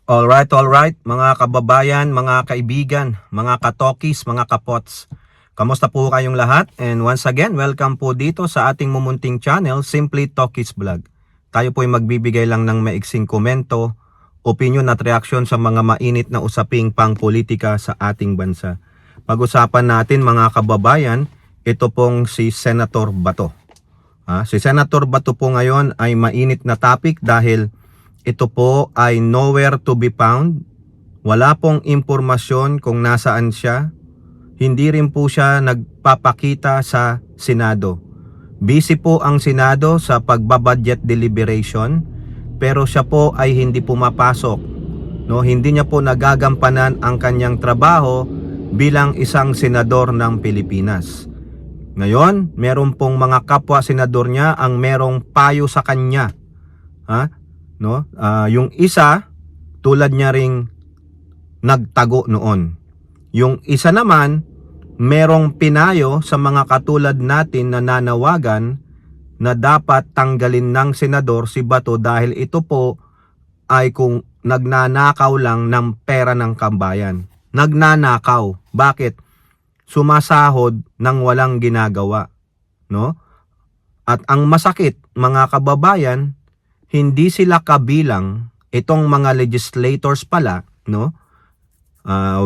Alright, mga kababayan, mga kaibigan, mga katokis, mga kapots. Kamusta po kayong lahat? And once again, welcome po dito sa ating mumunting channel, Simply Tokis Vlog. Tayo po ay magbibigay lang ng maiksing komento, opinion at reaksyon sa mga mainit na usaping pangpolitika sa ating bansa. Pag-usapan natin mga kababayan, ito pong si Senator Bato. Si Senator Bato po ngayon ay mainit na topic dahil ito po ay nowhere to be found. Wala pong impormasyon kung nasaan siya. Hindi rin po siya nagpapakita sa Senado. Busy po ang Senado sa pagbabudget deliberation, pero siya po ay hindi pumapasok. Hindi niya po nagagampanan ang kanyang trabaho bilang isang senador ng Pilipinas. Ngayon, meron pong mga kapwa senador niya ang merong payo sa kanya. Yung isa, tulad niya ring nagtago noon. Yung isa naman, merong pinayo sa mga katulad natin na nanawagan na dapat tanggalin ng senador si Bato dahil ito po ay kung nagnanakaw lang ng pera ng kambayan. Nagnanakaw. Bakit? Sumasahod ng walang ginagawa. At ang masakit, mga kababayan, hindi sila kabilang, itong mga legislators pala,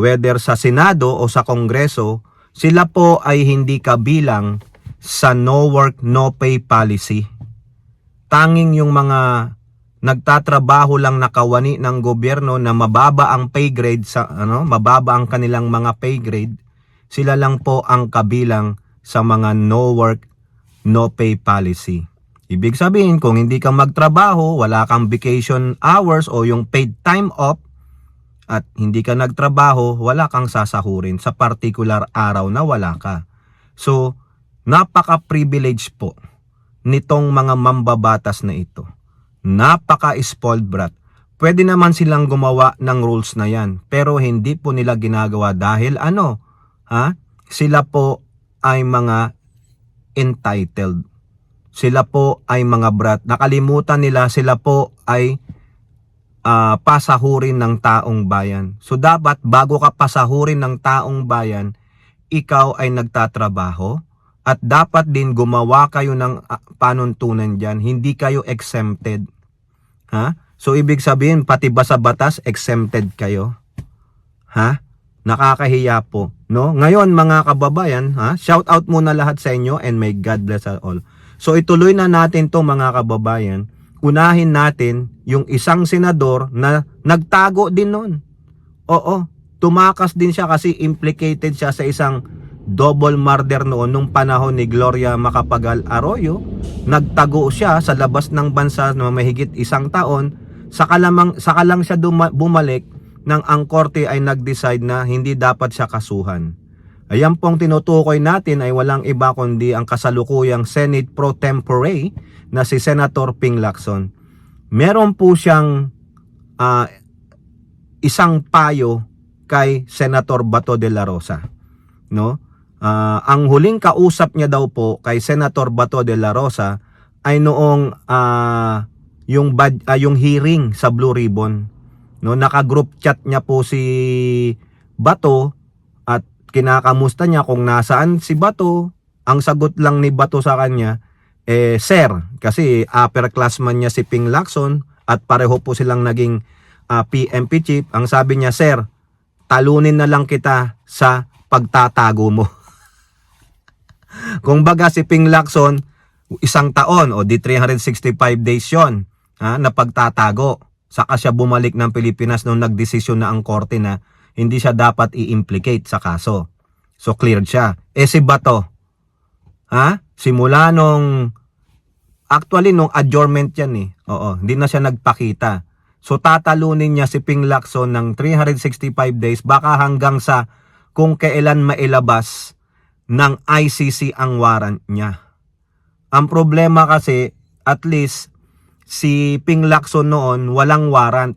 whether sa Senado o sa Kongreso, sila po ay hindi kabilang sa no work, no pay policy. Tanging yung mga nagtatrabaho lang nakawani ng gobyerno na mababa ang pay grade, mababa ang kanilang mga pay grade, sila lang po ang kabilang sa mga no work, no pay policy. Ibig sabihin, kung hindi ka magtrabaho, wala kang vacation hours o yung paid time off, at hindi ka nagtrabaho, wala kang sasahurin sa particular araw na wala ka. So, napaka-privilege po nitong mga mambabatas na ito. Napaka-spoiled brat. Pwede naman silang gumawa ng rules na yan, pero hindi po nila ginagawa dahil sila po ay mga entitled. Sila po ay mga brat. Nakalimutan nila sila po ay pasahurin ng taong bayan. So dapat bago ka pasahurin ng taong bayan, ikaw ay nagtatrabaho at dapat din gumawa kayo ng panuntunan dyan. Hindi kayo exempted. So ibig sabihin pati ba sa batas exempted kayo? Nakakahiya po. Ngayon mga kababayan, shout out muna lahat sa inyo and may God bless us all. So ituloy na natin to mga kababayan. Unahin natin yung isang senador na nagtago din noon. Oo, tumakas din siya kasi implicated siya sa isang double murder noon nung panahon ni Gloria Macapagal Arroyo. Nagtago siya sa labas ng bansa na mahigit 1 taon. Saka lang siya bumalik nang ang korte ay nag-decide na hindi dapat siya kasuhan. Ayan pong tinutukoy natin ay walang iba kundi ang kasalukuyang Senate Pro Tempore na si Senator Ping Lacson. Meron po siyang isang payo kay Senator Bato de la Rosa. Ang huling kausap niya daw po kay Senator Bato de la Rosa ay noong yung hearing sa Blue Ribbon. Naka-group chat niya po si Bato at kinakamusta niya kung nasaan si Bato. Ang sagot lang ni Bato sa kanya, sir, kasi upperclassman niya si Ping Lacson at pareho po silang naging PNP chief. Ang sabi niya, sir, talunin na lang kita sa pagtatago mo. Kung baga si Ping Lacson, 1 taon o di 365 days yon na pagtatago. Saka siya bumalik ng Pilipinas nung nagdesisyon na ang korte na hindi siya dapat i-implicate sa kaso. So cleared siya. Si Bato, simula nung adjournment yan hindi na siya nagpakita. So tatalunin niya si Ping Lacson ng 365 days baka hanggang sa kung kailan mailabas ng ICC ang warrant niya. Ang problema kasi, at least si Ping Lacson noon walang warrant.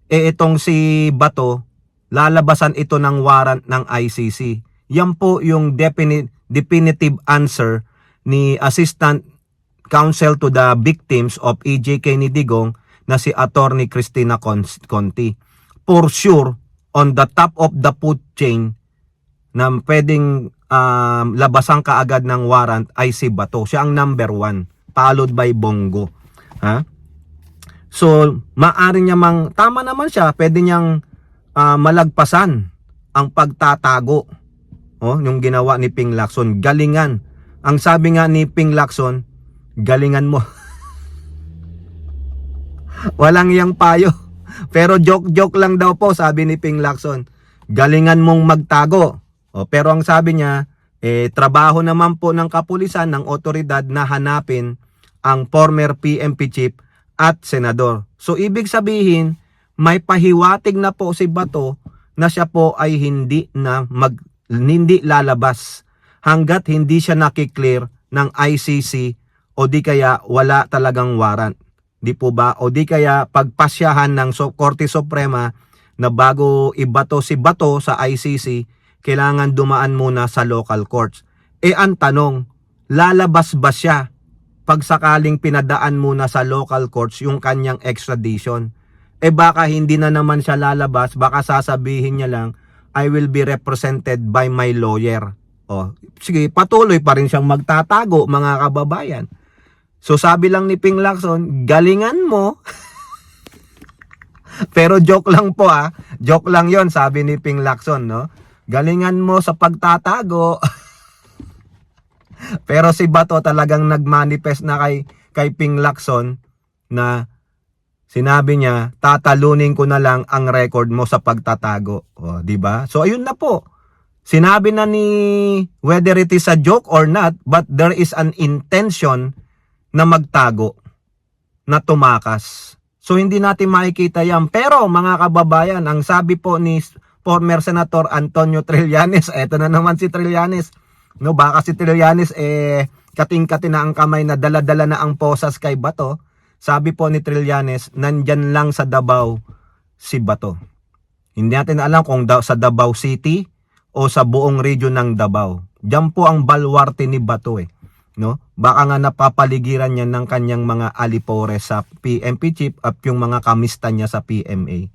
Itong si Bato, lalabasan ito ng warrant ng ICC. Yan po yung definitive answer ni Assistant Counsel to the Victims of E.J. Kennedy Digong na si Attorney Cristina Conti. For sure, on the top of the food chain na pwedeng labasan kaagad ng warrant ay si Bato. Siya ang number 1, followed by Bongo. Ha? So, maaari niya tama naman siya, pwede niyang malagpasan ang pagtatago. Yung ginawa ni Ping Lacson, galingan. Ang sabi nga ni Ping Lacson, galingan mo. Walang iyang payo. Pero joke lang daw po, sabi ni Ping Lacson. Galingan mong magtago. Pero ang sabi niya, trabaho naman po ng kapulisan, ng otoridad na hanapin ang former PNP chief at senador. So ibig sabihin, may pahiwatig na po si Bato na siya po ay hindi lalabas hanggat hindi siya nakiklear ng ICC o di kaya wala talagang warrant. Di po ba? O di kaya pagpasyahan ng Korte Suprema na bago ibato si Bato sa ICC, kailangan dumaan muna sa local courts. Ang tanong, lalabas ba siya pag sakaling pinadaan muna sa local courts yung kanyang extradition? Baka hindi na naman siya lalabas, baka sasabihin niya lang, I will be represented by my lawyer. Sige, patuloy pa rin siyang magtatago, mga kababayan. So sabi lang ni Ping Lacson, galingan mo. Pero joke lang po joke lang yon, sabi ni Ping Lacson, no? Galingan mo sa pagtatago. Pero si Bato talagang nagmanifest na kay Ping Lacson na sinabi niya, tatalunin ko na lang ang record mo sa pagtatago. Di ba? So ayun na po. Sinabi na ni, whether it is a joke or not, but there is an intention na magtago, na tumakas. So hindi natin makikita yan. Pero mga kababayan, ang sabi po ni former Senator Antonio Trillanes, eto na naman si Trillanes. No, baka si Trillanes kating-kati na ang kamay na dala-dala na ang posas kay Bato. Sabi po ni Trillanes, nandyan lang sa Davao si Bato. Hindi natin alam kung sa Davao City o sa buong region ng Davao. Diyan po ang baluarte ni Bato no? Baka nga napapaligiran niya ng kanyang mga alipores sa PNP chief at yung mga kamista niya sa PMA.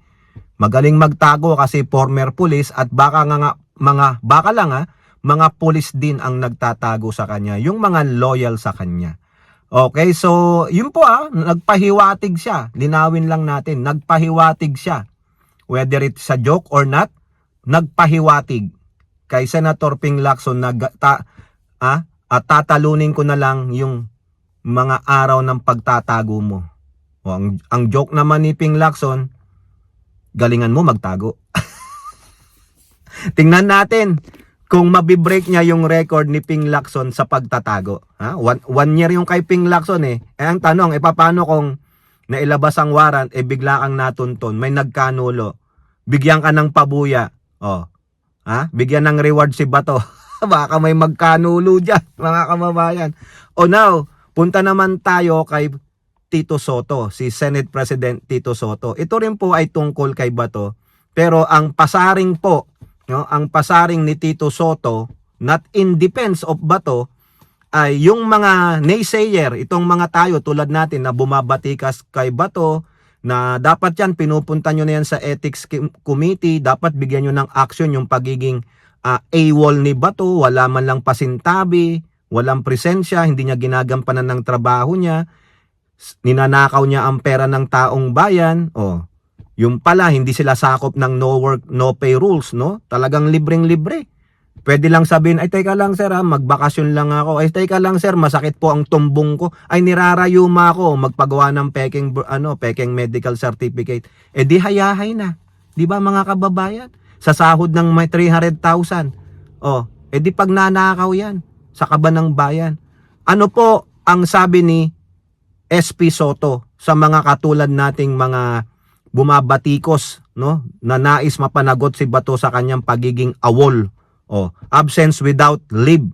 Magaling magtago kasi former police at baka mga police din ang nagtatago sa kanya, yung mga loyal sa kanya. Okay, so yun po nagpahiwatig siya. Linawin lang natin, nagpahiwatig siya. Whether it's a joke or not, nagpahiwatig kay Senator Ping Lacson na at tatalunin ko na lang yung mga araw ng pagtatago mo. Ang joke naman ni Ping Lacson, galingan mo magtago. Tingnan natin kung mabibreak niya yung record ni Ping Lacson sa pagtatago. One year yung kay Ping Lacson ang tanong, paano kung nailabas ang warrant, bigla kang natunton, may nagkanulo, bigyan ka ng pabuya, bigyan ng reward si Bato. Baka may magkanulo dyan, mga kababayan. Now, punta naman tayo kay Tito Soto, si Senate President Tito Soto. Ito rin po ay tungkol kay Bato. Pero ang pasaring po, ang pasaring ni Tito Soto, not in defense of Bato, ay yung mga naysayer, itong mga tayo tulad natin na bumabatikas kay Bato, na dapat yan, pinupunta nyo na yan sa Ethics Committee, dapat bigyan nyo ng action yung pagiging AWOL ni Bato, wala man lang pasintabi, walang presensya, hindi niya ginagampanan ng trabaho niya, ninanakaw niya ang pera ng taong bayan. Yung pala, hindi sila sakop ng no work, no pay rules, no? Talagang libreng-libre. Pwede lang sabihin, ay teka lang sir magbakasyon lang ako. Ay teka lang sir, masakit po ang tumbong ko. Ay nirarayuma ako, magpagawa ng peking medical certificate. Di hayahay na. Di ba mga kababayan? Sa sahod ng may 300,000. Di pag nanakaw yan sa kaban ng bayan. Ano po ang sabi ni SP Soto sa mga katulad nating mga bumabatikos, no, na nais mapanagot si Bato sa kanyang pagiging awol? Absence without leave.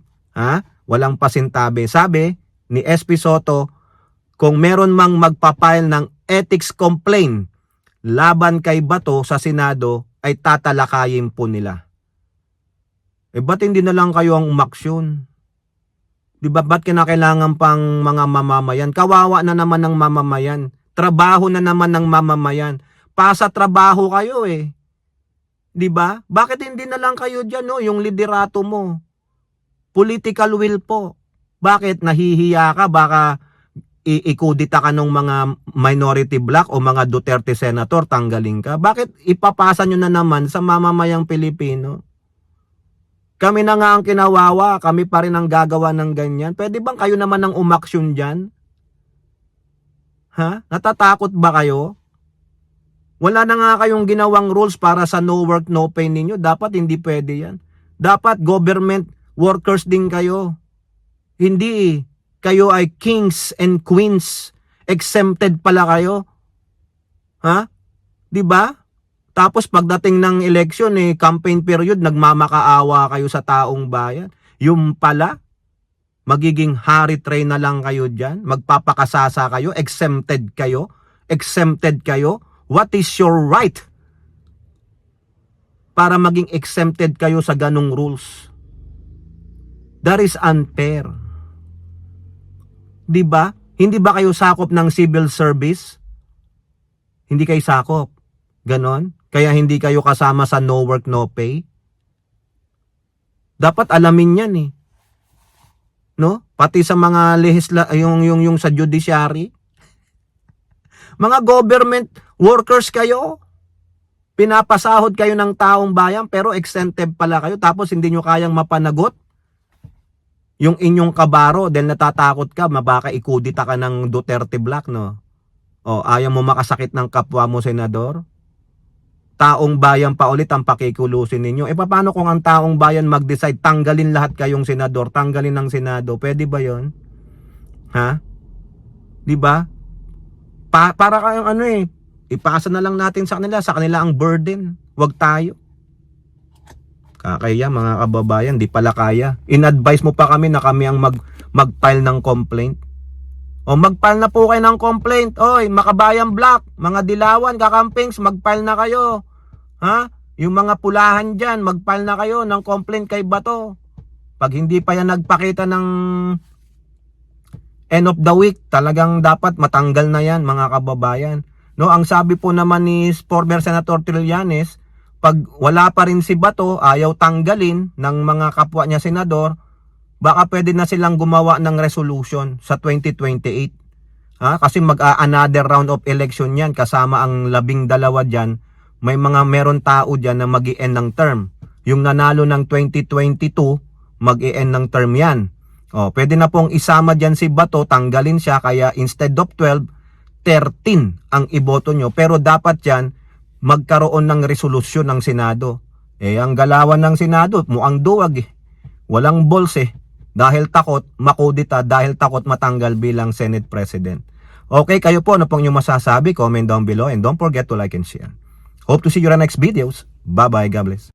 Walang pasintabi. Sabi ni SP Soto, kung meron mang magpapile ng ethics complaint laban kay Bato sa Senado, ay tatalakayin po nila. Ba't hindi na lang kayo ang umaksyon? Di ba, ba't kinakailangan pang mga mamamayan? Kawawa na naman ng mamamayan. Trabaho na naman ng mamamayan. Pasa trabaho kayo eh. 'Di ba? Bakit hindi na lang kayo diyan, no, yung liderato mo? Political will po. Bakit nahihiya ka? Baka ikudita ka ng mga minority bloc o mga Duterte senator, tanggalin ka. Bakit ipapasa nyo na naman sa mamamayang Pilipino? Kami na nga ang kinawawa, kami pa rin ang gagawa ng ganyan. Pwede bang kayo naman ang umaksyon dyan? Ha? Natatakot ba kayo? Wala na nga kayong ginawang rules para sa no work, no pay ninyo. Dapat hindi pwede yan. Dapat government workers din kayo. Hindi kayo ay kings and queens. Exempted pala kayo. Ha? 'Di ba? Tapos pagdating ng election campaign period, nagmamakaawa kayo sa taong bayan. Yung pala, magiging hari train na lang kayo diyan. Magpapakasasa kayo, exempted kayo. Exempted kayo. What is your right para maging exempted kayo sa ganong rules? That is unfair. 'Di ba? Hindi ba kayo sakop ng civil service? Hindi kayo sakop. Ganon? Kaya hindi kayo kasama sa no work, no pay? Dapat alamin yan eh. No? Pati sa mga yung sa judiciary. Mga government workers kayo. Pinapasahod kayo ng taong bayan pero exempted pala kayo tapos hindi nyo kayang mapanagot yung inyong kabaro dahil natatakot ka, mabaka ikudita ka ng Duterte Black, no? O, ayaw mo makasakit ng kapwa mo, senador? Taong bayan pa ulit ang pakikulusin ninyo. Paano kung ang taong bayan mag-decide, tanggalin lahat kayong senador, tanggalin ng Senado? Pwede ba yon? Ha? Di ba? Para kayong ipasa na lang natin sa kanila ang burden. Wag tayo. Kakaya mga kababayan, di pala kaya. In-advise mo pa kami na kami ang mag-file ng complaint. O mag-file na po kayo ng complaint. Oy, Makabayan Black, mga Dilawan, Kakampings, mag-file na kayo. Ha? Yung mga pulahan dyan, mag-file na kayo ng complaint kay Bato. Pag hindi pa yan nagpakita ng end of the week, talagang dapat matanggal na yan mga kababayan. No, ang sabi po naman ni former Senator Trillanes, pag wala pa rin si Bato, ayaw tanggalin ng mga kapwa niya senador, baka pwede na silang gumawa ng resolution sa 2028. Ha? Kasi another round of election yan, kasama ang 12 dyan. Meron tao dyan na mag-i-end ng term. Yung nanalo ng 2022, mag-i-end ng term yan. O, pwede na pong isama dyan si Bato, tanggalin siya, kaya instead of 12, 13 ang iboto nyo. Pero dapat yan, magkaroon ng resolusyon ng Senado. Ang galawan ng Senado, mukhang duwag eh. Walang balls eh. Dahil takot, makudita, dahil takot matanggal bilang Senate President. Okay, kayo po, ano pong inyong masasabi? Comment down below and don't forget to like and share. Hope to see you in our next videos. Bye-bye. God bless.